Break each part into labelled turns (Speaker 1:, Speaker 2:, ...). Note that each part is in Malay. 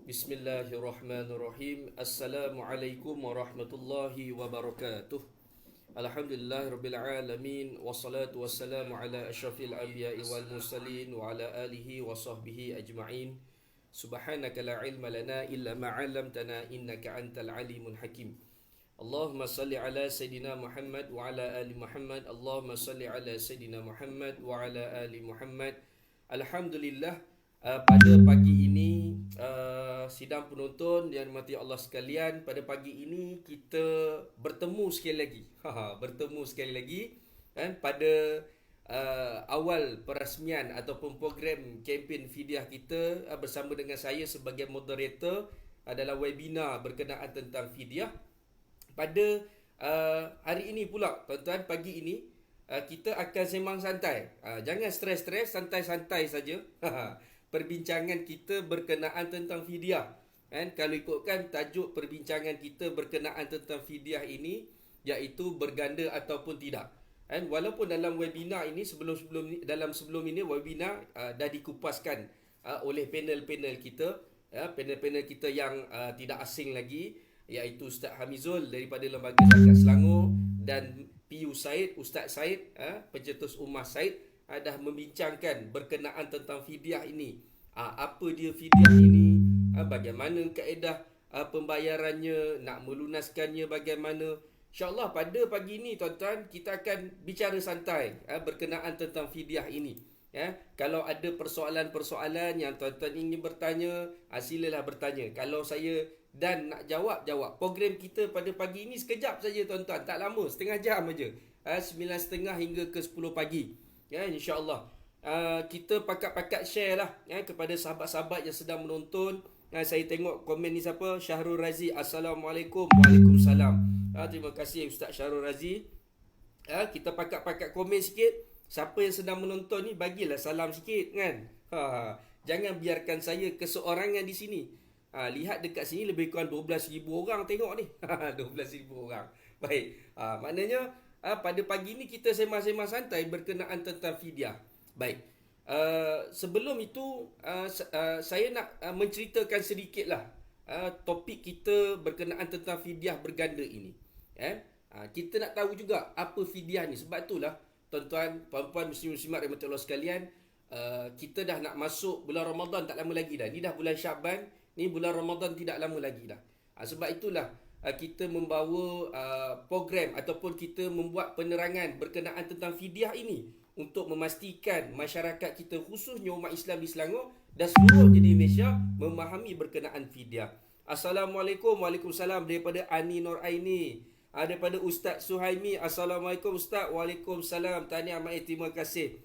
Speaker 1: Bismillahirrahmanirrahim. Assalamualaikum warahmatullahi wabarakatuh. Alhamdulillahirabbil alamin wassalatu wassalamu ala asyrafil anbiya'i wal mursalin wa ala alihi wa sahbihi ajma'in. Subhanaka la ilma lana illa ma 'allamtana innaka antal alimul hakim. Allahumma salli ala sayidina Muhammad wa ala ali Muhammad. Allahumma salli ala sayidina Muhammad wa ala ali Muhammad. Alhamdulillah, pada pagi ini sidang penonton yang dirahmati Allah sekalian, pada pagi ini kita bertemu sekali lagi. Bertemu sekali lagi kan pada awal perasmian ataupun program kempen fidyah kita bersama dengan saya sebagai moderator dalam webinar berkenaan tentang fidyah. Pada hari ini pula, tuan-tuan, pagi ini kita akan sembang santai. Jangan stres-stres, santai-santai saja. Perbincangan kita berkenaan tentang fidyah. Kalau ikutkan tajuk perbincangan kita berkenaan tentang fidyah ini, iaitu berganda ataupun tidak. Walaupun dalam webinar ini sebelum ini webinar dah dikupaskan oleh panel-panel kita, panel-panel kita yang tidak asing lagi, iaitu Ustaz Hamizul daripada Lembaga Zakat Selangor dan PU Said, Ustaz Said, pencetus Ummah Said, dah membincangkan berkenaan tentang fidyah ini. Apa dia fidyah ini, bagaimana kaedah pembayarannya, nak melunaskannya bagaimana. InsyaAllah pada pagi ini, tuan-tuan, kita akan bicara santai berkenaan tentang fidyah ini. Kalau ada persoalan-persoalan yang tuan-tuan ingin bertanya, silalah bertanya. Kalau saya dan nak jawab. Program kita pada pagi ini sekejap saja, tuan-tuan, tak lama, setengah jam aja. 9.30 hingga ke 10 pagi. InsyaAllah kita pakat-pakat share lah kepada sahabat-sahabat yang sedang menonton. Saya tengok komen ni siapa? Syahrul Razi. Assalamualaikum. Waalaikumsalam. Terima kasih Ustaz Syahrul Razi. Kita pakat-pakat komen sikit. Siapa yang sedang menonton ni, bagilah salam sikit kan. Jangan biarkan saya keseorangan di sini. Lihat dekat sini lebih kurang 12,000 orang tengok ni. 12,000 orang. Baik. Maknanya pada pagi ni kita sembang-sembang santai berkenaan tentang fidyah. Baik. Sebelum itu saya nak menceritakan sedikitlah topik kita berkenaan tentang fidyah berganda ini. Kita nak tahu juga apa fidyah ni. Sebab itulah, tuan-tuan, puan-puan, muslim-muslimat rahmatullah sekalian, kita dah nak masuk bulan Ramadan tak lama lagi dah. Ni dah bulan Syaban, ni bulan Ramadan tidak lama lagi dah. Sebab itulah kita membawa program ataupun kita membuat penerangan berkenaan tentang fidyah ini untuk memastikan masyarakat kita, khususnya umat Islam di Selangor dan seluruh di Indonesia, memahami berkenaan fidyah. Assalamualaikum. Waalaikumsalam daripada Ani Nur Aini. Daripada Ustaz Suhaimi. Assalamualaikum Ustaz. Waalaikumsalam. Tahniah Mai, terima kasih.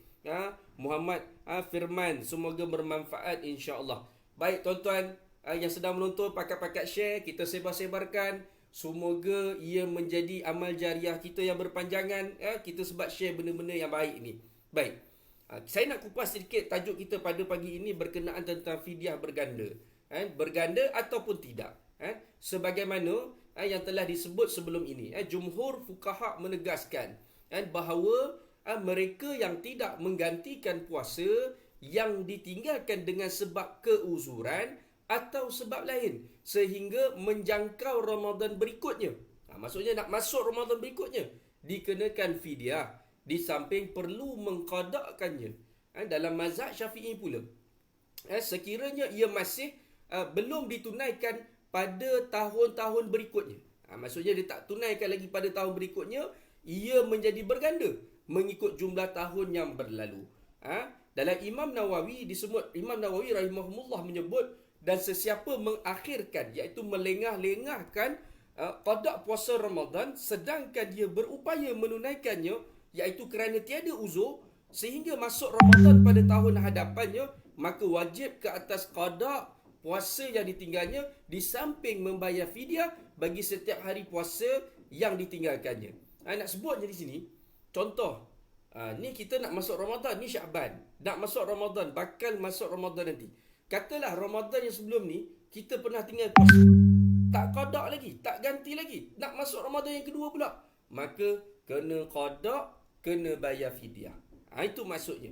Speaker 1: Muhammad Firman, semoga bermanfaat insya-Allah. Baik, tuan-tuan yang sedang menonton, pakat-pakat share, kita sebar-sebarkan. Semoga ia menjadi amal jariah kita yang berpanjangan. Kita sebab share benda-benda yang baik ni. Baik. Saya nak kupas sedikit tajuk kita pada pagi ini berkenaan tentang fidyah berganda. Berganda ataupun tidak. Sebagaimana yang telah disebut sebelum ini. Jumhur fuqaha menegaskan bahawa mereka yang tidak menggantikan puasa yang ditinggalkan dengan sebab keuzuran atau sebab lain sehingga menjangkau Ramadan berikutnya. Maksudnya nak masuk Ramadan berikutnya, dikenakan fidyah, di samping perlu mengqadakkannya. Dalam mazhab Syafi'i pula, sekiranya ia masih belum ditunaikan pada tahun-tahun berikutnya. Maksudnya dia tak tunaikan lagi pada tahun berikutnya, ia menjadi berganda mengikut jumlah tahun yang berlalu. Dalam Imam Nawawi disebut, Imam Nawawi rahimahumullah menyebut, dan sesiapa mengakhirkan, iaitu melengah-lengahkan qada puasa Ramadan sedangkan dia berupaya menunaikannya, iaitu kerana tiada uzur, sehingga masuk Ramadan pada tahun hadapannya, maka wajib ke atas qada puasa yang ditinggalnya, di samping membayar fidyah bagi setiap hari puasa yang ditinggalkannya. Nak sebut je di sini contoh. Ni kita nak masuk Ramadan, ni Syaban, nak masuk Ramadan, bakal masuk Ramadan nanti. Katalah Ramadan yang sebelum ni kita pernah tinggal puasa, tak qada lagi, tak ganti lagi, nak masuk Ramadan yang kedua pula, maka kena qada, kena bayar fidyah. Itu maksudnya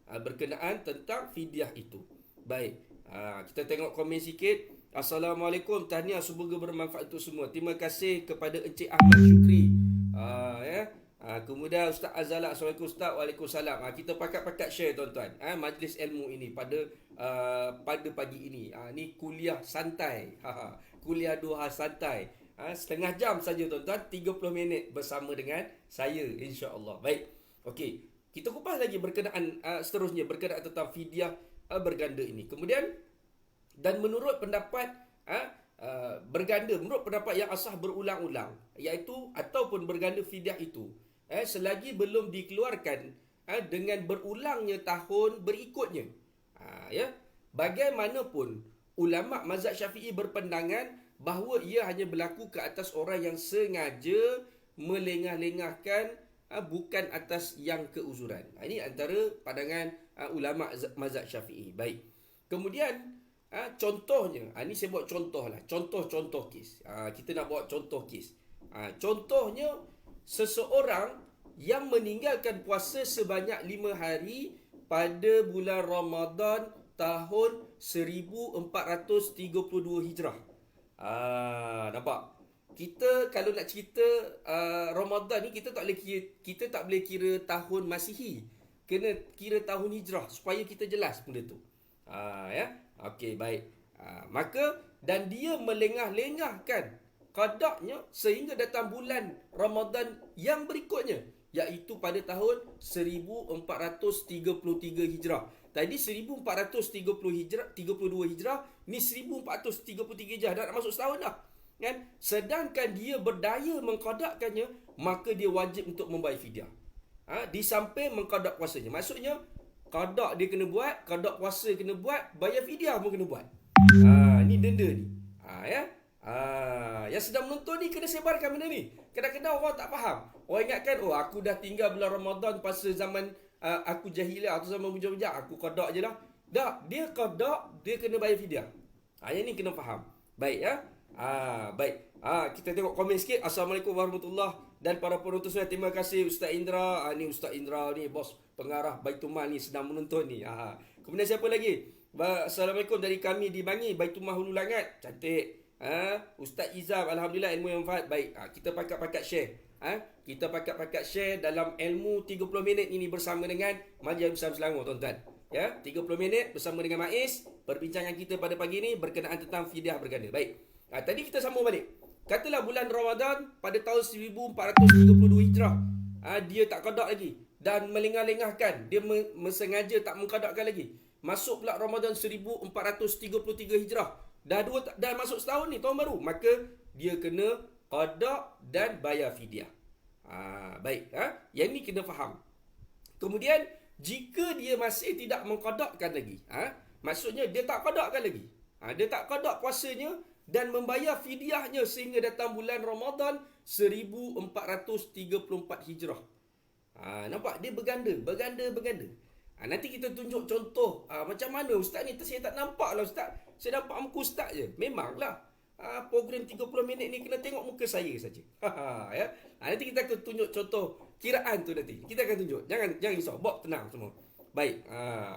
Speaker 1: berkenaan tentang fidyah itu. Baik. Kita tengok komen sikit. Assalamualaikum, tahniah, semoga bermanfaat untuk semua. Terima kasih kepada Encik Ahmad Syukri. Kemudian Ustaz Azala, Assalamualaikum Ustaz. Waalaikumsalam. Kita pakat-pakat share tuan-tuan. Majlis ilmu ini pada pagi ini. Ni kuliah santai. Kuliah duha santai. Setengah jam saja tuan-tuan, 30 minit bersama dengan saya, insya-Allah. Baik. Okey. Kita kupas lagi berkenaan seterusnya berkenaan tentang fidyah berganda ini. Kemudian, dan menurut pendapat berganda, menurut pendapat yang asah berulang-ulang, iaitu ataupun berganda fidyah itu selagi belum dikeluarkan dengan berulangnya tahun berikutnya. Bagaimanapun ulama mazhab Syafi'i berpandangan bahawa ia hanya berlaku ke atas orang yang sengaja melengah-lengahkan, bukan atas yang keuzuran. Ini antara pandangan ulama mazhab Syafi'i. Baik. Kemudian contohnya, ini saya buat contoh lah. Contoh-contoh kes. Kita nak buat contoh kes. Contohnya, seseorang yang meninggalkan puasa sebanyak 5 hari pada bulan Ramadan tahun 1432 Hijrah. Nampak? Kita kalau nak cerita Ramadan ni, kita tak boleh kira tahun Masihi. Kena kira tahun Hijrah supaya kita jelas benda tu. Okey, baik. Maka dan dia melengah-lengahkan qadaknya sehingga datang bulan Ramadan yang berikutnya, iaitu pada tahun 1433 Hijrah. Tadi 1432 Hijrah, ni 1433 Hijrah, dah nak masuk setahun dah. Kan? Sedangkan dia berdaya mengqadakkannya, maka dia wajib untuk membayar fidyah. Di samping mengqadak puasanya. Maksudnya qadak dia kena buat, qadak puasa kena buat, bayar fidyah pun kena buat. Ni denda ni. Yang sedang menonton ni kena sebarkan benda ni. Kadang-kadang orang tak faham. Orang ingatkan, aku dah tinggal bulan Ramadan pasal zaman aku jahiliah atau zaman bujang-bujang, aku qadak je lah. Tak, dia qadak, dia kena bayar fidyah. Yang ni kena faham. Baik baik. Kita tengok komen sikit. Assalamualaikum warahmatullahi. Dan para penonton saya, terima kasih Ustaz Indra. Ni Ustaz Indra ni, bos pengarah Baitul Mal ni sedang menonton ni. Kemudian siapa lagi? Assalamualaikum dari kami di Bangi, Baitul Mal Hulu Langat. Cantik. Ustaz Izam, alhamdulillah ilmu yang manfaat. Baik, kita pakat-pakat share. Kita pakat-pakat share dalam ilmu 30 minit ini bersama dengan Majlis Besar Selangor, tuan-tuan. 30 minit bersama dengan Maiz. Perbincangan kita pada pagi ini berkenaan tentang fidyah berganda. Baik. Tadi kita sambung balik. Katalah bulan Ramadan pada tahun 1432 Hijrah. Dia tak qadak lagi dan melengah-lengahkan. Dia sengaja tak mengqadakkan lagi. Masuk pula Ramadan 1433 Hijrah. Dah masuk setahun ni, tahun baru. Maka dia kena qadak dan bayar fidyah. Baik. Yang ni kena faham. Kemudian, jika dia masih tidak mengqadakkan lagi, maksudnya dia tak qadakkan lagi. Dia tak qadak puasanya dan membayar fidyahnya sehingga datang bulan Ramadan 1434 Hijrah. Nampak? Dia berganda. Nanti kita tunjuk contoh macam mana Ustaz ni. Saya tak nampak lah Ustaz. Saya nampak muka Ustaz je. Memanglah. Program 30 minit ni kena tengok muka saya saja. Nanti kita akan tunjuk contoh kiraan tu nanti. Kita akan tunjuk. Jangan risau. Bawa tenang semua. Baik.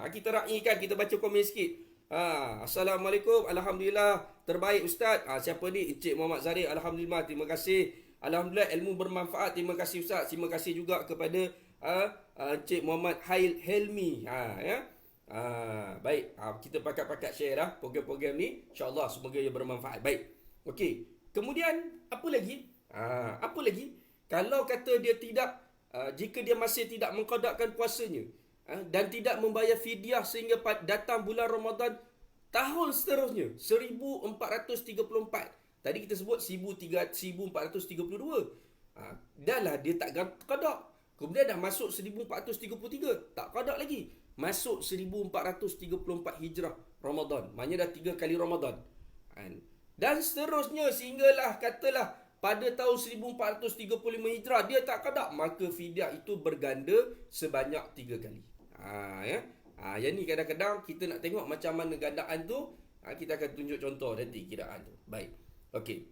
Speaker 1: Kita raikan. Kita baca komen sikit. Assalamualaikum. Alhamdulillah. Terbaik Ustaz. Siapa ni? Encik Muhammad Zahir. Alhamdulillah. Terima kasih. Alhamdulillah ilmu bermanfaat. Terima kasih Ustaz. Terima kasih juga kepada Encik Muhammad Helmi. Baik. Kita pakat-pakat share lah program-program ni. InsyaAllah semoga ia bermanfaat. Baik. Okey. Kemudian apa lagi? Kalau kata dia tidak, jika dia masih tidak mengqadakkan puasanya, dan tidak membayar fidyah sehingga datang bulan Ramadan tahun seterusnya 1434. Tadi kita sebut 1432. Dah lah dia tak qadak. Kemudian dah masuk 1433, tak qadak lagi. Masuk 1434 Hijrah Ramadan. Maknanya dah 3 kali Ramadan. Dan seterusnya sehinggalah katalah pada tahun 1435 Hijrah dia tak qadak, maka fidyah itu berganda sebanyak 3 kali. Yang ni kadang-kadang kita nak tengok macam mana gandaan tu. Kita akan tunjuk contoh nanti kiraan tu. Baik. Okey.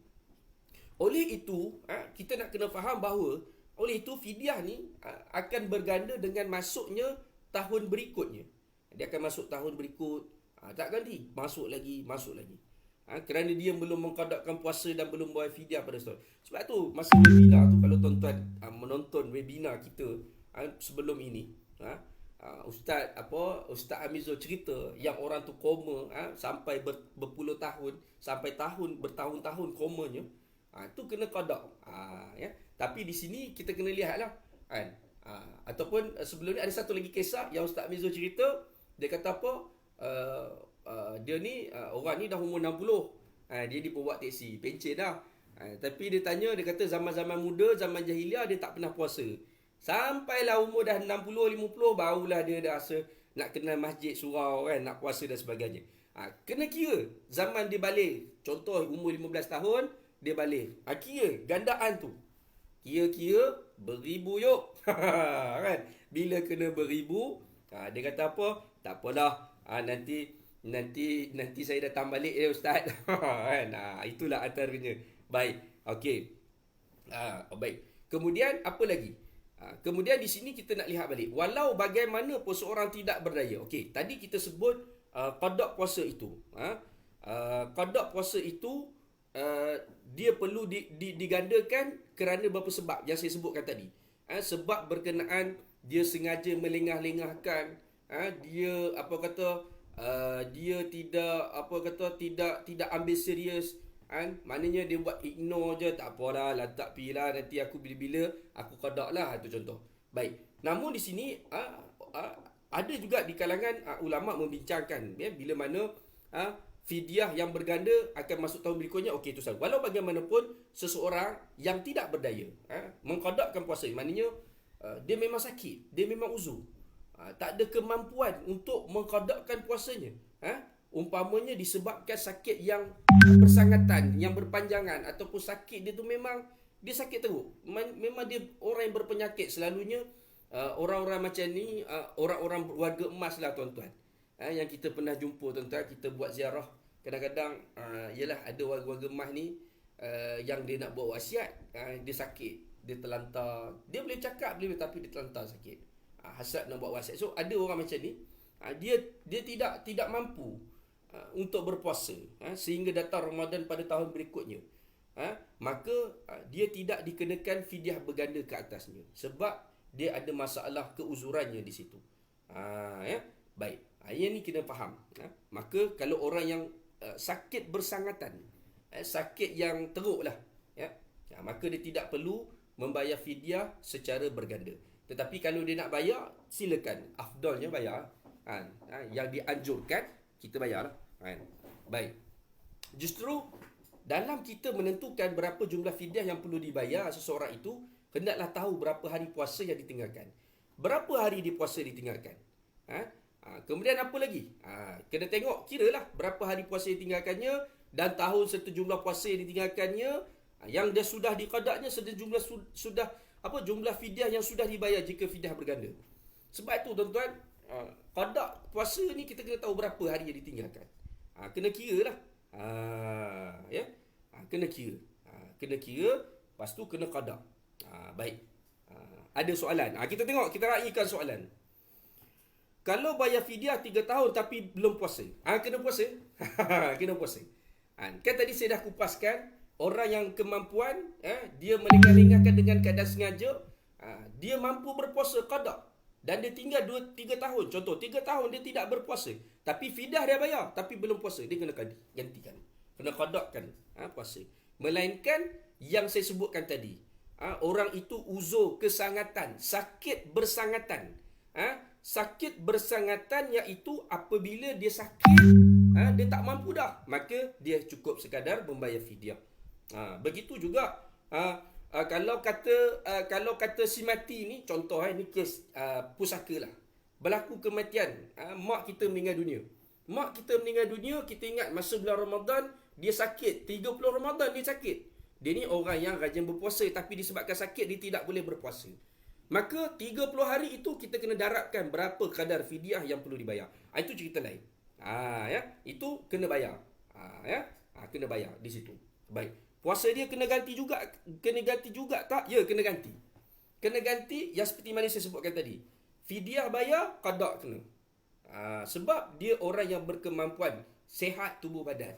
Speaker 1: Oleh itu, kita nak kena faham bahawa oleh itu fidyah ni akan berganda dengan masuknya tahun berikutnya. Dia akan masuk tahun berikut. Tak ganti, masuk lagi. Kerana dia belum mengqadakkan puasa dan belum bayar fidyah pada setahun. Sebab tu masa webinar tu, kalau tuan-tuan menonton webinar kita sebelum ini, Ustaz Amizul cerita yang orang tu koma sampai berpuluh tahun, sampai bertahun-tahun komanya, tu kena qada. Ya. Tapi di sini kita kena lihatlah kan. Ataupun sebelum ni ada satu lagi kisah yang Ustaz Amizul cerita. Dia kata apa? Dia ni orang ni dah umur 60. Dia dibawa teksi, pencen dah. Tapi dia tanya, dia kata zaman-zaman muda, zaman jahiliah dia tak pernah puasa. Sampailah umur dah 60-50 barulah dia dah rasa nak kenal masjid, surau kan, nak puasa dan sebagainya. Kena kira zaman dia balik. Contoh umur 15 tahun dia balik. Kira gandaan tu. Kira-kira beribu yuk. Kan? Bila kena beribu, dia kata apa? Tak apalah. Nanti saya datang balik Ustaz. Kan? Itulah antaranya. Baik. Okey. Baik. Kemudian apa lagi? Kemudian di sini kita nak lihat balik. Walau bagaimanapun seorang tidak berdaya. Okey, tadi kita sebut qada puasa itu. Qada puasa itu dia perlu digandakan kerana beberapa sebab yang saya sebutkan tadi. Sebab berkenaan dia sengaja melengah-lengahkan, dia dia tidak ambil serius. Maknanya dia buat ignore je, tak apalah, lantak pi lah, nanti aku bila-bila aku qada lah, itu contoh. Baik. Namun di sini ada juga di kalangan ulama membincangkan bila mana fidyah yang berganda akan masuk tahun berikutnya. Okey, itu sahaja. Walau bagaimanapun seseorang yang tidak berdaya mengqadakan puasa, maknanya dia memang sakit, dia memang uzur, tak ada kemampuan untuk mengqadakan puasanya. Umpamanya disebabkan sakit yang bersangatan, yang berpanjangan, ataupun sakit dia tu memang dia sakit teruk. Memang dia orang yang berpenyakit. Selalunya orang-orang macam ni, orang-orang warga emas lah tuan-tuan. Yang kita pernah jumpa tuan-tuan, kita buat ziarah. Kadang-kadang yalah ada warga-warga emas ni yang dia nak buat wasiat, dia sakit, dia terlantar. Dia boleh cakap tapi dia terlantar sakit. Hasad nak buat wasiat. So ada orang macam ni, dia tidak mampu untuk berpuasa sehingga datang Ramadan pada tahun berikutnya. Maka dia tidak dikenakan fidyah berganda ke atasnya sebab dia ada masalah keuzurannya di situ. Baik. Yang ni kena faham. Maka kalau orang yang sakit bersangatan, sakit yang teruk lah, maka dia tidak perlu membayar fidyah secara berganda. Tetapi kalau dia nak bayar, silakan. Afdalnya bayar. Yang dianjurkan kita bayar. Baik. Justru dalam kita menentukan berapa jumlah fidyah yang perlu dibayar seseorang itu, hendaklah tahu berapa hari puasa yang ditinggalkan. Berapa hari di puasa ditinggalkan. Kemudian apa lagi? Kena tengok, kiralah berapa hari puasa ditinggalkannya dan tahun serta jumlah puasa yang ditinggalkannya, yang dia sudah diqadaknya serta jumlah fidyah yang sudah dibayar jika fidyah berganda. Sebab itu tuan-tuan, qada puasa ni kita kena tahu berapa hari yang ditinggalkan. Kena kira lah. Kena kira. Kena kira, lepas tu kena qada. Baik. Ada soalan. Kita tengok, kita raikan soalan. Kalau bayar fidyah 3 tahun tapi belum puasa, kena puasa? Kena puasa. Kan tadi saya dah kupaskan, orang yang kemampuan, dia melengah-lengahkan dengan keadaan sengaja, dia mampu berpuasa qada. Dan dia tinggal 2-3 tahun. Contoh, 3 tahun dia tidak berpuasa. Tapi fidyah dia bayar, tapi belum puasa. Dia kena gantikan. Kena qadakan puasa. Melainkan yang saya sebutkan tadi. Orang itu uzur kesangatan. Sakit bersangatan. Sakit bersangatan iaitu apabila dia sakit, dia tak mampu dah. Maka dia cukup sekadar membayar fidyah. Begitu juga kalau kata si mati ni, contoh ni kes pusaka lah. Berlaku kematian, mak kita meninggal dunia. Mak kita meninggal dunia, kita ingat masa bulan Ramadan dia sakit, 30 Ramadan dia sakit. Dia ni orang yang rajin berpuasa, tapi disebabkan sakit dia tidak boleh berpuasa. Maka 30 hari itu kita kena darabkan berapa kadar fidyah yang perlu dibayar. Itu cerita lain. Itu kena bayar. Kena bayar di situ. Baik. Puasa dia kena ganti juga tak? Ya, kena ganti. Kena ganti yang seperti mana saya sebutkan tadi. Fidyah bayar, qada kena. Sebab dia orang yang berkemampuan, sehat tubuh badan.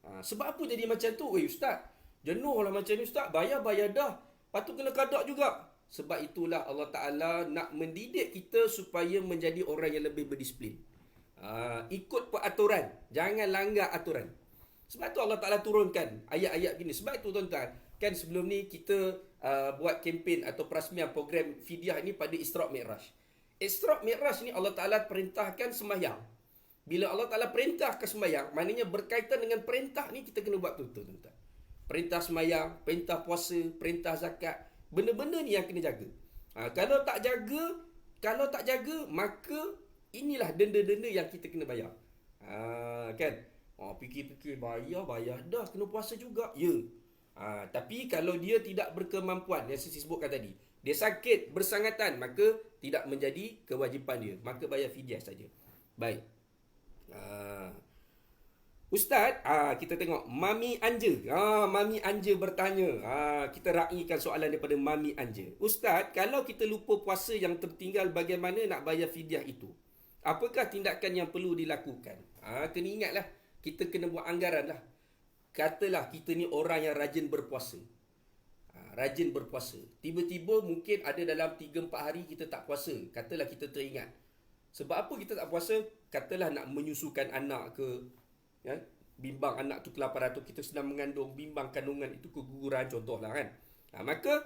Speaker 1: Sebab apa jadi macam tu? Ustaz, jenuh lah macam ni Ustaz. Bayar dah. Lepas tu kena qada juga. Sebab itulah Allah Ta'ala nak mendidik kita supaya menjadi orang yang lebih berdisiplin. Ikut peraturan. Jangan langgar aturan. Sebab tu Allah Ta'ala turunkan ayat-ayat gini. Sebab itu tuan-tuan, kan sebelum ni kita buat kempen atau perasmian program fidyah ni pada Isra' Mi'raj. Isra' Mi'raj ni Allah Ta'ala perintahkan sembahyang. Bila Allah Ta'ala perintahkan sembahyang, maknanya berkaitan dengan perintah ni kita kena buat betul-betul, tuan-tuan. Perintah sembahyang, perintah puasa, perintah zakat. Benda-benda ni yang kena jaga. Kalau tak jaga, maka inilah denda-denda yang kita kena bayar. Kan? Fikir-fikir bayar dah, kena puasa juga. Ya. Tapi kalau dia tidak berkemampuan, yang saya sebutkan tadi, dia sakit bersangatan, maka tidak menjadi kewajipan dia. Maka bayar fidyah saja. Baik. Ustaz, kita tengok Mami Anja. Mami Anja bertanya. Kita raikan soalan daripada Mami Anja. Ustaz, kalau kita lupa puasa yang tertinggal, bagaimana nak bayar fidyah itu? Apakah tindakan yang perlu dilakukan? Kena ingatlah, kita kena buat anggaran lah. Katalah kita ni orang yang rajin berpuasa. Rajin berpuasa. Tiba-tiba mungkin ada dalam 3-4 hari kita tak puasa. Katalah kita teringat. Sebab apa kita tak puasa? Katalah nak menyusukan anak ke, ya? Bimbang anak tu kelaparan tu, kita sedang mengandung, bimbang kandungan itu keguguran, contohlah kan. Maka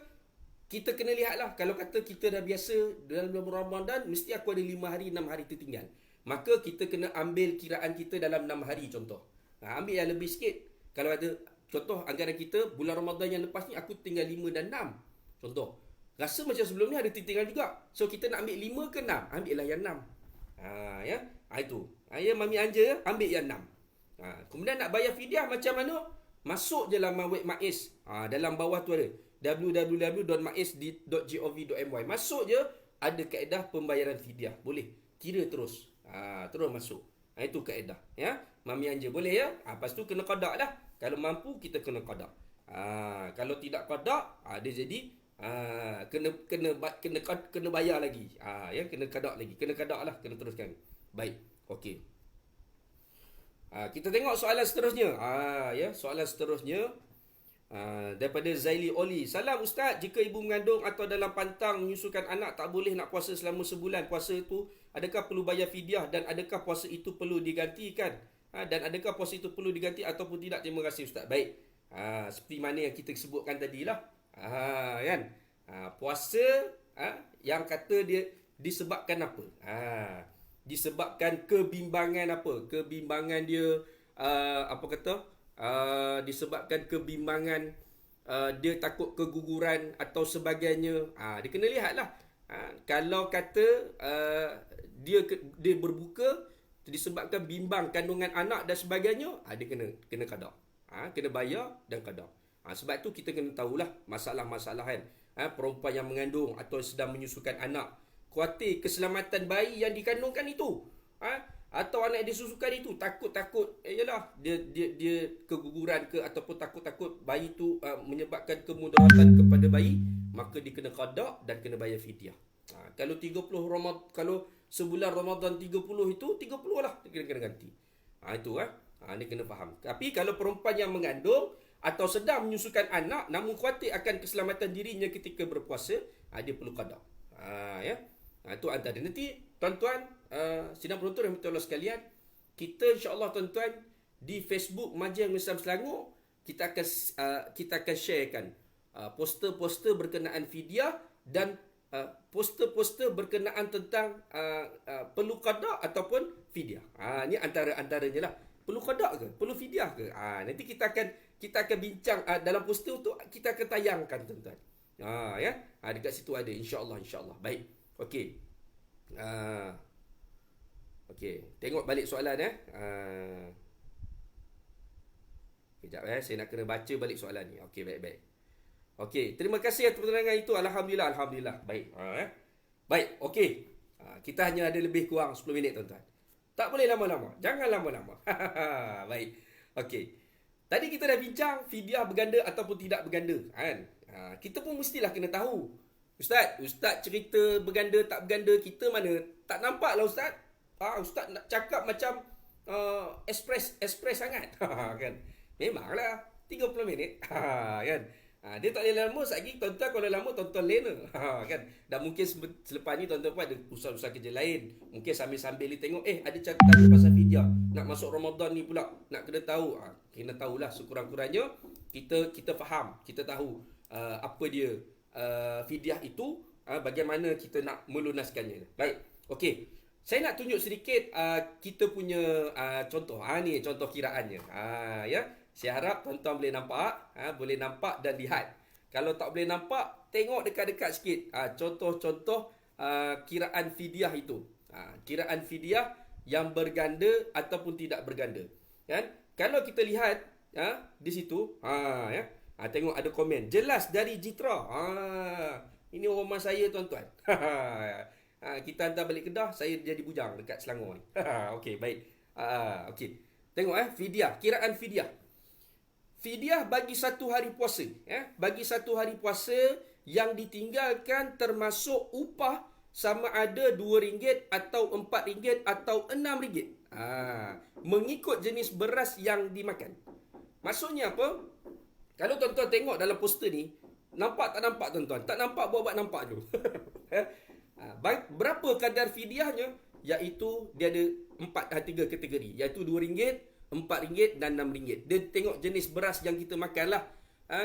Speaker 1: kita kena lihatlah, kalau kata kita dah biasa dalam bulan Ramadan, mesti aku ada 5 hari, 6 hari tertinggal. Maka kita kena ambil kiraan kita dalam 6 hari contoh. Ambil yang lebih sikit. Kalau ada, contoh anggaran kita, bulan Ramadan yang lepas ni aku tinggal 5 dan 6. Contoh. Rasa macam sebelum ni ada tertinggal juga. So kita nak ambil 5 ke 6? Ambil lah yang 6. Ya. Itu. Ya, Mami Anja, ambil yang 6. Kemudian nak bayar fidyah macam mana? Masuk je dalam web MAIS. Dalam bawah tu ada www.mais.gov.my. Masuk je, ada kaedah pembayaran fidyah. Boleh. Kira terus. Terus masuk. Itu kaedah. Ya. Mami Anja boleh ya. Lepas tu kena qada lah. Kalau mampu kita kena qada. Kalau tidak qada, dia jadi kena bayar lagi. Ya, kena qada lagi. Kena qada lah, kena teruskan. Baik. Okey. Kita tengok soalan seterusnya. Ya, soalan seterusnya daripada Zaili Oli. Salam Ustaz, jika ibu mengandung atau dalam pantang menyusukan anak tak boleh nak puasa selama sebulan, puasa itu adakah perlu bayar fidyah dan adakah puasa itu perlu digantikan? Dan adakah puasa itu perlu diganti ataupun tidak? Terima kasih Ustaz. Baik. Seperti mana yang kita sebutkan tadilah. Kan? Puasa yang kata dia disebabkan apa? Disebabkan kebimbangan apa? Kebimbangan dia disebabkan kebimbangan dia takut keguguran atau sebagainya. Dia kena lihatlah. Kalau kata dia berbuka disebabkan bimbang kandungan anak dan sebagainya, dia kena qada. Kena bayar dan qada. Sebab tu kita kena tahulah masalah-masalah kan. Perempuan yang mengandung atau sedang menyusukan anak, khuatir keselamatan bayi yang dikandungkan itu, atau anak yang disusukan itu, takut-takut yalah dia keguguran ke, ataupun takut-takut bayi itu menyebabkan kemudaratan kepada bayi, maka dia kena qada dan kena bayar fidyah. Kalau 30 Ramadan, kalau sebulan Ramadan 30 itu 30 lah dia kena ganti. Itu ni kena faham. Tapi kalau perempuan yang mengandung atau sedang menyusukan anak namun khuatir akan keselamatan dirinya ketika berpuasa, dia perlu qada. Ya. Itu antara. Nanti tuan-tuan, sidang penonton yang Allah sekalian, kita insya-Allah tuan-tuan di Facebook Majlis Islam Selangor kita akan sharekan poster-poster berkenaan fidyah dan poster-poster berkenaan tentang perlu qada ataupun fidyah. Ni antaranya lah. Perlu qada ke? Perlu fidyah ke? Nanti kita akan bincang dalam poster tu, kita akan tayangkan tuan-tuan. Ya. Dekat situ ada insya-Allah. Baik. Okey. Okey, tengok balik soalan Kejap saya nak kena baca balik soalan ni. Okey, baik. Okey, terima kasih atas penerangan itu. Alhamdulillah. Baik. Baik, okey. Kita hanya ada lebih kurang 10 minit tuan-tuan. Tak boleh lama-lama. Jangan lama-lama. Baik. Okey. Tadi kita dah bincang fidyah berganda ataupun tidak berganda, kan? Kita pun mestilah kena tahu. Ustaz cerita berganda tak berganda, kita mana tak nampak lah Ustaz. Ustaz nak cakap macam express sangat. Kan? Memanglah 30 minit. Kan? Dia tak boleh lama. Lagi tuan-tuan kalau lama tuan-tuan lena. Kan? Dan mungkin selepas ni tuan-tuan pun ada usaha-usaha kerja lain. Mungkin sambil-sambil dia tengok ada tanya pasal fidyah. Nak masuk Ramadan ni pula nak kena tahu. Kena tahulah sekurang-kurangnya kita faham, kita tahu apa dia fidyah itu, bagaimana kita nak melunaskannya. Baik. Okey. Saya nak tunjuk sedikit kita punya contoh. Ni contoh kiraannya. Ya. Saya harap tuan-tuan boleh nampak dan lihat. Kalau tak boleh nampak, tengok dekat-dekat sikit. Contoh-contoh kiraan fidyah itu. Kiraan fidyah yang berganda ataupun tidak berganda. Kan? Kalau kita lihat di situ, ya. Tengok ada komen. Jelas dari Jitra. Ini rumah saya tuan-tuan. Kita hantar balik Kedah, saya jadi bujang dekat Selangor ni. Okey, baik. Okey. Tengok fidyah, kiraan fidyah. Fidyah bagi satu hari puasa, bagi satu hari puasa yang ditinggalkan termasuk upah sama ada RM2 atau RM4 atau RM6. Mengikut jenis beras yang dimakan. Maksudnya apa? Kalau tuan-tuan tengok dalam poster ni, nampak tak nampak tuan-tuan? Tak nampak, buat nampak dulu. Berapa kadar fidyahnya? Iaitu dia ada 3 kategori, iaitu RM2, RM4 dan RM6. Dia tengok jenis beras yang kita makan lah.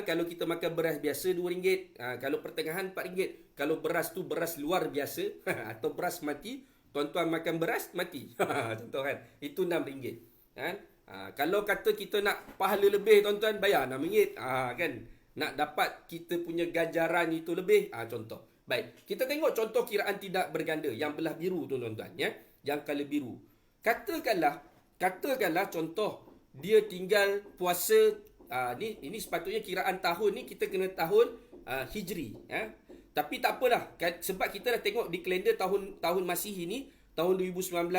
Speaker 1: Kalau kita makan beras biasa RM2, kalau pertengahan RM4. Kalau beras tu beras luar biasa atau beras mati, tuan-tuan makan beras mati. Contoh kan, itu RM6. Kan? Kalau kata kita nak pahala lebih, tuan-tuan bayar RM6. Kan? Nak dapat kita punya ganjaran itu lebih. Contoh. Baik, kita tengok contoh kiraan tidak berganda yang belah biru tu tuan-tuan, ya. Yang color biru. Katakanlah contoh dia tinggal puasa ini sepatutnya kiraan tahun ni kita kena tahun Hijri, ya. Tapi tak apalah, sebab kita dah tengok di kalender tahun Masihi ni, tahun 2019,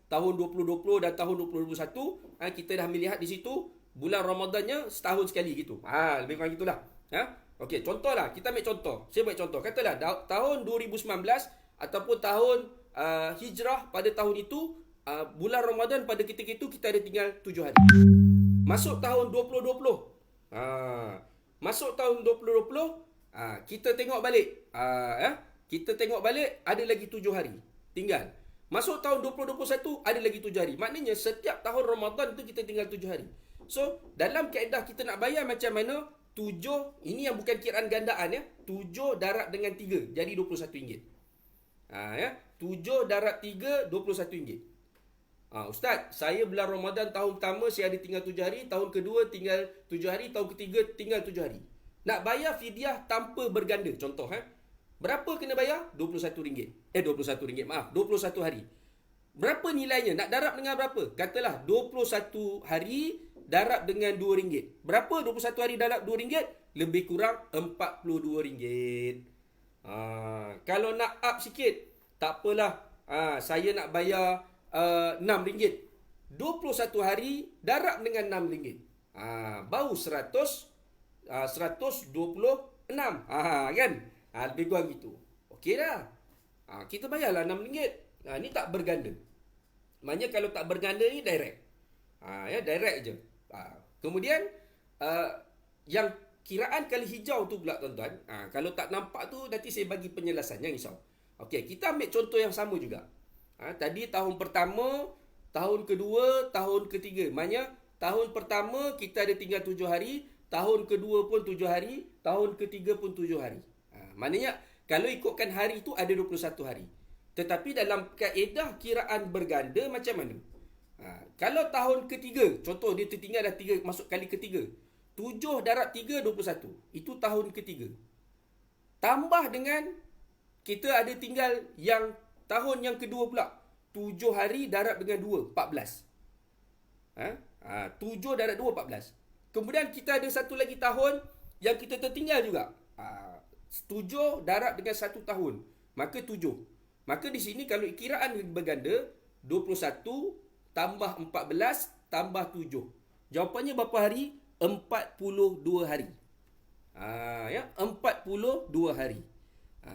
Speaker 1: tahun 2020 dan tahun 2021, kita dah melihat di situ bulan Ramadannya setahun sekali gitu. Lebih kurang gitulah, ya. Okey, contohlah, kita ambil contoh. Saya buat contoh. Katalah tahun 2019 ataupun tahun Hijrah pada tahun itu, bulan Ramadan pada ketika itu kita ada tinggal 7 hari. Masuk tahun 2020. Masuk tahun 2020, kita tengok balik. Kita tengok balik ada lagi 7 hari tinggal. Masuk tahun 2021 ada lagi 7 hari. Maknanya setiap tahun Ramadan tu kita tinggal 7 hari. So, dalam kaedah kita nak bayar macam mana? 7, ini yang bukan kiraan gandaan, ya. 7 darab dengan 3 jadi RM21. Ya. 7 darab 3 RM21. Ustaz, saya bulan Ramadan tahun pertama saya ada tinggal 7 hari, tahun kedua tinggal 7 hari, tahun ketiga tinggal 7 hari. Nak bayar fidyah tanpa berganda, contoh, berapa kena bayar? RM21. RM21, 21 hari. Berapa nilainya? Nak darab dengan berapa? Katalah 21 hari darab dengan RM2. Berapa 21 hari darab RM2? Lebih kurang RM42. Kalau nak up sikit, tak apalah. Saya nak bayar RM6. 21 hari darab dengan RM6. Baru 126. Kan? Lebih kurang gitu. Okey dah. Kita bayarlah RM6. Ni tak berganda. Maknanya kalau tak berganda ni direct. Ya, direct je. Kemudian yang kiraan kali hijau tu pula tuan-tuan, kalau tak nampak tu nanti saya bagi penjelasan, jangan risau. Okey, kita ambil contoh yang sama juga. Tadi tahun pertama, tahun kedua, tahun ketiga. Maknanya tahun pertama kita ada tinggal 7 hari, tahun kedua pun 7 hari, tahun ketiga pun 7 hari. Maknanya kalau ikutkan hari tu ada 21 hari. Tetapi dalam kaedah kiraan berganda macam mana? Kalau tahun ketiga, contoh dia tertinggal dah 3 masuk kali ketiga, 7 darab 3 21. Itu tahun ketiga. Tambah dengan kita ada tinggal yang tahun yang kedua pula, 7 hari darab dengan 2 14. 7 darab 2 14. Kemudian kita ada satu lagi tahun yang kita tertinggal juga, 7 darab dengan 1 tahun, maka 7. Maka di sini kalau kiraan berganda, 21 tambah 14 tambah 7. Jawapannya berapa hari? 42 hari. Ya, 42 hari.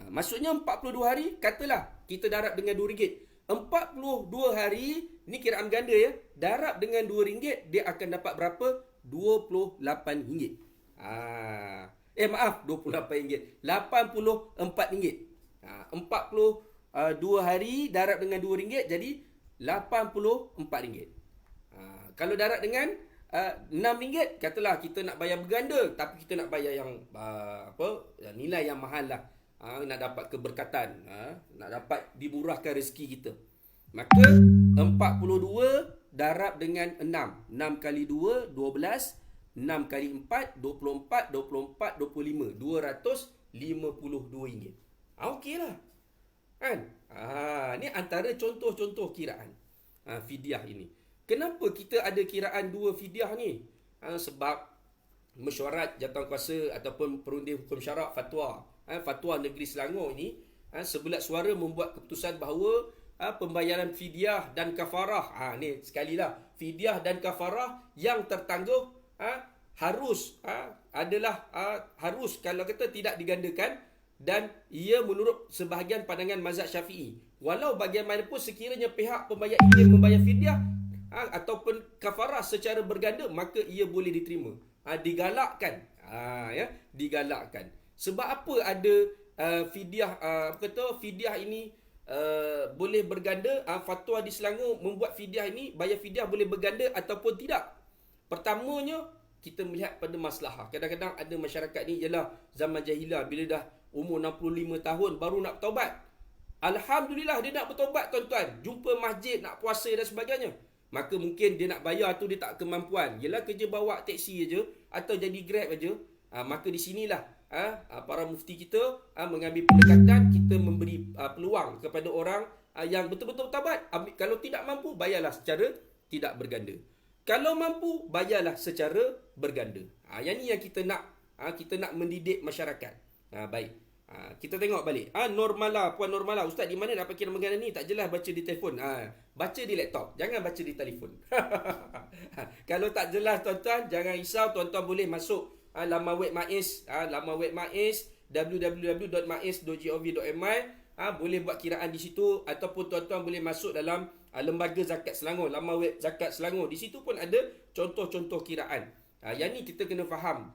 Speaker 1: Maksudnya 42 hari, katalah kita darab dengan RM2. 42 hari, ni kiraan ganda ya. Darab dengan RM2, dia akan dapat berapa? RM28. Maaf, RM28. RM84. 42 hari darab dengan RM2 jadi RM84. Kalau darab dengan RM6, katalah kita nak bayar berganda, tapi kita nak bayar yang nilai yang mahal lah. Nak dapat keberkatan, nak dapat dimurahkan rezeki kita. Maka 42 darab dengan 6. 6 kali 2, 12. 6 kali 4, 24. 24, 25. RM252. Okey lah. Kan? Ni antara contoh-contoh kiraan fidyah ini. Kenapa kita ada kiraan 2 fidyah ni? Sebab mesyuarat jawatankuasa ataupun perunding hukum syarak fatwa, Fatwa Negeri Selangor ini, sebulat suara membuat keputusan bahawa pembayaran fidyah dan kafarah, ni sekali lah, fidyah dan kafarah yang tertangguh harus harus kalau kata tidak digandakan, dan ia menurut sebahagian pandangan mazhab Syafi'i. Walau bagaimanapun sekiranya pihak pembayar ingin membayar fidyah ataupun kafarah secara berganda, maka ia boleh diterima. Digalakkan. Digalakkan. Sebab apa ada fidyah fidyah ini boleh berganda? Fatwa di Selangor membuat fidyah ini, bayar fidyah boleh berganda ataupun tidak. Pertamanya, kita melihat pada maslahah. Kadang-kadang ada masyarakat ni ialah zaman jahilah, bila dah umur 65 tahun baru nak bertaubat. Alhamdulillah dia nak bertaubat, tuan-tuan. Jumpa masjid, nak puasa dan sebagainya. Maka mungkin dia nak bayar tu dia tak kemampuan. Yelah kerja bawa teksi aja atau jadi Grab aja. Maka di sinilah para mufti kita mengambil pendekatan, kita memberi peluang kepada orang yang betul-betul bertaubat. Kalau tidak mampu, bayarlah secara tidak berganda. Kalau mampu, bayarlah secara berganda. Yang ni yang kita nak mendidik masyarakat. Baik. Kita tengok balik. Normala, Puan Normala, Ustaz di mana dapat kira berganda ni? Tak jelas, baca di telefon. Baca di laptop, jangan baca di telefon. Kalau tak jelas, tuan-tuan, jangan risau. Tuan-tuan boleh masuk laman web MAIS, www.mais.gov.my. Boleh buat kiraan di situ, ataupun tuan-tuan boleh masuk dalam Lembaga Zakat Selangor, laman web Zakat Selangor. Di situ pun ada contoh-contoh kiraan. Yang ni kita kena faham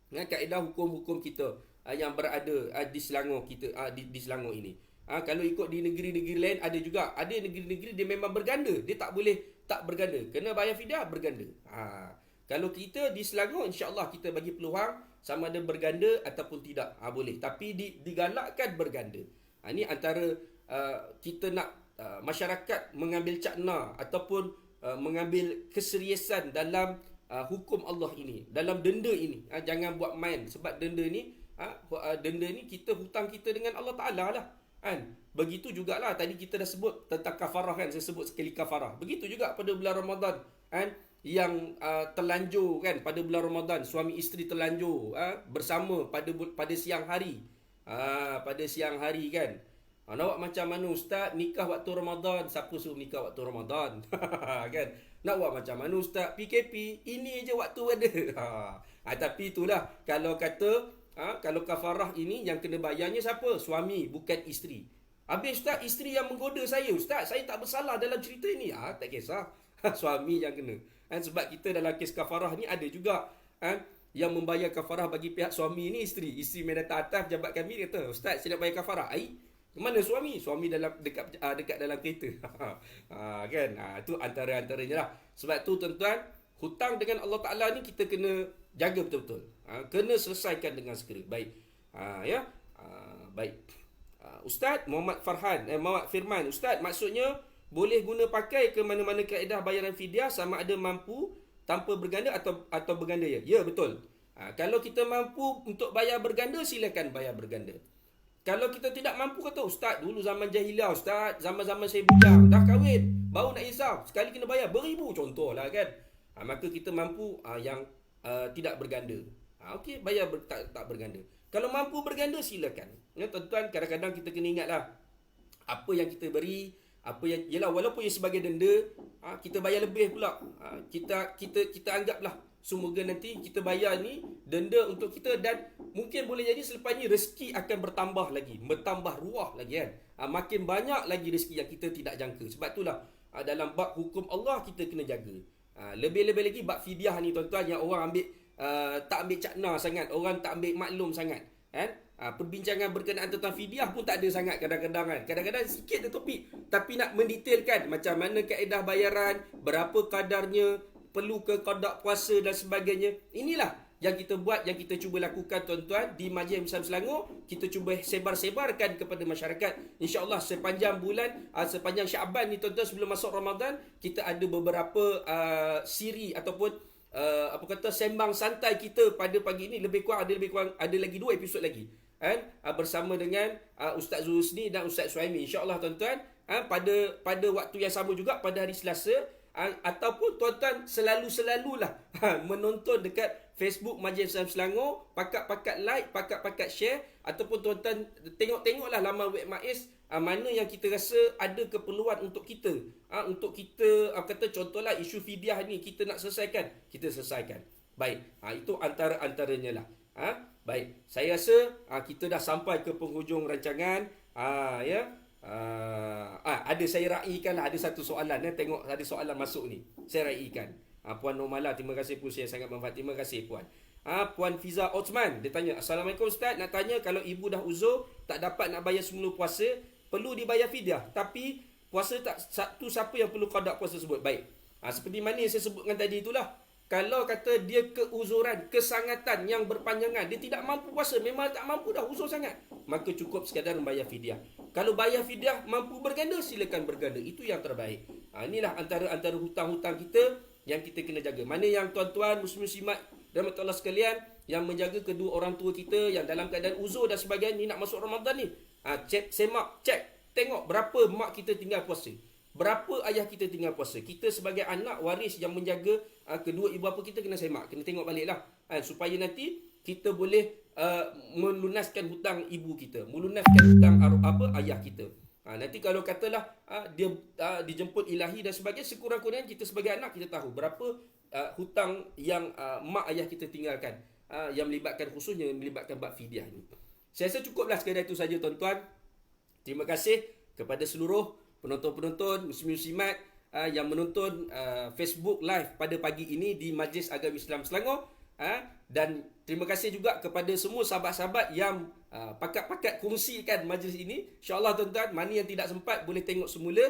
Speaker 1: kaedah hukum-hukum kita yang berada di Selangor kita, di Selangor ini. Kalau ikut di negeri-negeri lain ada juga. Ada negeri-negeri dia memang berganda, dia tak boleh tak berganda, kena bayar fidyah berganda. Kalau kita di Selangor, insya-Allah kita bagi peluang sama ada berganda ataupun tidak. Boleh, tapi digalakkan berganda. Ini antara kita nak masyarakat mengambil cakna ataupun mengambil keseriusan dalam hukum Allah ini, dalam denda ini. Jangan buat main, sebab denda ni kita hutang kita dengan Allah Ta'ala lah. Begitu jugalah tadi kita dah sebut tentang kafarah kan, saya sebut sekali kafarah. Begitu juga pada bulan Ramadan yang terlanjur kan, pada bulan Ramadan suami isteri terlanjur bersama pada siang hari. Pada siang hari kan. Nak buat macam mana Ustaz, nikah waktu Ramadan? Siapa suruh nikah waktu Ramadan? Kan? Nak buat macam mana Ustaz, PKP? Ini je waktu ada. Tapi itulah, kalau kata kalau kafarah ini yang kena bayarnya siapa? Suami, bukan isteri. Habis Ustaz, isteri yang menggoda saya. Ustaz, saya tak bersalah dalam cerita ini. Tak kisah. Suami yang kena. Sebab kita dalam kes kafarah ni ada juga yang membayar kafarah bagi pihak suami ni isteri. Isteri main datang atas pejabat kami, kata, Ustaz, saya nak bayar kafarah. Mana suami? Suami dekat dalam kereta. Kan? Itu antara-antaranya lah. Sebab tu tuan-tuan, hutang dengan Allah Ta'ala ni kita kena jaga betul-betul. Kena selesaikan dengan segera. Baik. Baik. Ustaz Muhammad Firman, Ustaz, maksudnya boleh guna pakai ke mana-mana kaedah bayaran fidyah sama ada mampu tanpa berganda atau berganda ya? Ya, betul. Kalau kita mampu untuk bayar berganda, silakan bayar berganda. Kalau kita tidak mampu, kata Ustaz, dulu zaman jahiliah Ustaz, zaman-zaman saya bujang, dah kahwin, baru nak hisap, sekali kena bayar beribu contohlah kan. Maka kita mampu yang tidak berganda. Okey, bayar tak berganda. Kalau mampu berganda, silakan. Tuan-tuan, kadang-kadang kita kena ingatlah apa yang kita beri, apa yang walaupun ia sebagai denda, kita bayar lebih pula. Kita anggaplah Semoga nanti kita bayar ni denda untuk kita, dan mungkin boleh jadi selepas ni rezeki akan bertambah lagi, bertambah ruah lagi kan. Makin banyak lagi rezeki yang kita tidak jangka. Sebab itulah dalam bab hukum Allah kita kena jaga. Lebih-lebih lagi bab fidyah ni tuan-tuan, yang orang ambil tak ambil cakna sangat, orang tak ambil maklum sangat kan. Perbincangan berkenaan tentang fidyah pun tak ada sangat kadang-kadang kan. Kadang-kadang sikit ada topik, tapi nak mendetailkan macam mana kaedah bayaran, berapa kadarnya, perlu ke qada puasa dan sebagainya. Inilah yang kita buat, yang kita cuba lakukan tuan-tuan di Majlis Islam Selangor. Kita cuba sebar-sebarkan kepada masyarakat. InsyaAllah sepanjang bulan, sepanjang Syaban ni tuan-tuan, sebelum masuk Ramadan, kita ada beberapa siri ataupun sembang santai kita pada pagi ini. Lebih kurang ada lagi 2 episod lagi kan, bersama dengan Ustaz Zulhusni dan Ustaz Suhaimi, insyaAllah tuan-tuan, pada waktu yang sama juga pada hari Selasa. Ataupun tuan-tuan selalu-selalulah menonton dekat Facebook Majlis Islam Selangor, pakat-pakat like, pakat-pakat share, ataupun tuan-tuan tengoklah laman web MAIS, mana yang kita rasa ada keperluan untuk kita, untuk kita kata contohlah isu fidyah ni kita nak selesaikan, kita selesaikan. Baik, itu antara-antaranya lah. Baik, saya rasa kita dah sampai ke penghujung rancangan. Ada saya raikan lah, ada satu soalan, tengok ada soalan masuk ni, saya raikan. Puan Normala, terima kasih puan, yang sangat manfaat. Terima kasih puan. Puan Fiza Osman, dia tanya, Assalamualaikum Ustaz, nak tanya kalau ibu dah uzur tak dapat nak bayar semula puasa, perlu dibayar fidyah, tapi puasa tak satu, siapa yang perlu qada puasa tersebut? Baik, seperti mana yang saya sebutkan tadi itulah. Kalau kata dia keuzuran, kesangatan yang berpanjangan, dia tidak mampu puasa, memang tak mampu dah, uzur sangat, maka cukup sekadar membayar fidyah. Kalau bayar fidyah mampu berganda, silakan berganda, itu yang terbaik. Inilah antara hutang-hutang kita yang kita kena jaga. Mana yang tuan-tuan muslimat rahmatullah sekalian, yang menjaga kedua orang tua kita yang dalam keadaan uzur dan sebagainya, ni nak masuk Ramadan ni, cek, tengok berapa mak kita tinggal puasa, berapa ayah kita tinggal puasa. Kita sebagai anak waris yang menjaga kedua ibu bapa kita, kena semak, kena tengok baliklah, supaya nanti kita boleh melunaskan hutang ibu kita, melunaskan hutang ayah kita. Nanti kalau katalah dia dijemput ilahi dan sebagainya, sekurang-kurangnya kita sebagai anak kita tahu berapa hutang yang mak ayah kita tinggalkan, yang melibatkan, khususnya yang melibatkan bab fidyah ini. Saya rasa cukuplah sekadar itu saja tuan-tuan. Terima kasih kepada seluruh penonton-penonton muslim-muslimat yang menonton Facebook live pada pagi ini di Majlis Agama Islam Selangor, dan terima kasih juga kepada semua sahabat-sahabat yang pakat-pakat kongsikan majlis ini. InsyaAllah tuan-tuan, mana yang tidak sempat boleh tengok semula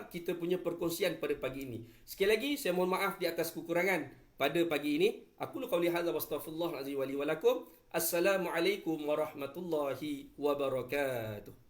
Speaker 1: kita punya perkongsian pada pagi ini. Sekali lagi saya mohon maaf di atas kekurangan pada pagi ini. Aku qauli hadza wa astaghfirullahal azim wa li wa lakum. Assalamualaikum warahmatullahi wabarakatuh.